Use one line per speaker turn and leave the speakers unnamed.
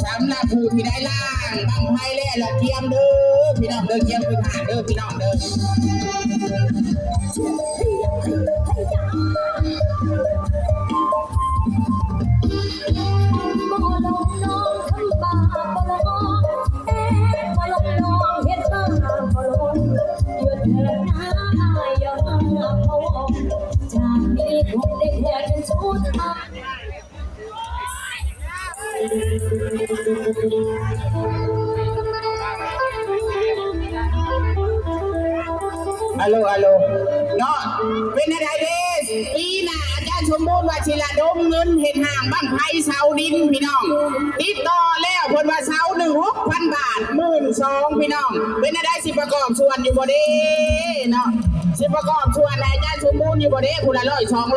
สำหรับผู้ที่ได้ล่างบังไพ่เล่ละเกียมเด้อพี่น้องเด้อเกียมคือผ่านเด้อพี่น้องเด้อฮัลโหลฮัลโหลเนาะเป็นอะไรเด้ปีหน้าอาจารย์สมบูรณ์ว่าศิลาดมเงินเห็นห่างบ้างไพ่เสาดินพี่น้องติดต่อแล้วเพิ่นว่าเสาหนึ่ง6,000 บาท12,000พี่น้องเป็นอะไรสิประกอบส่วนอยู่บ่เด้เนาะสิประกอบส่วนอาจารย์สมบูรณ์อยู่บ่เด้ผู้ละ100 200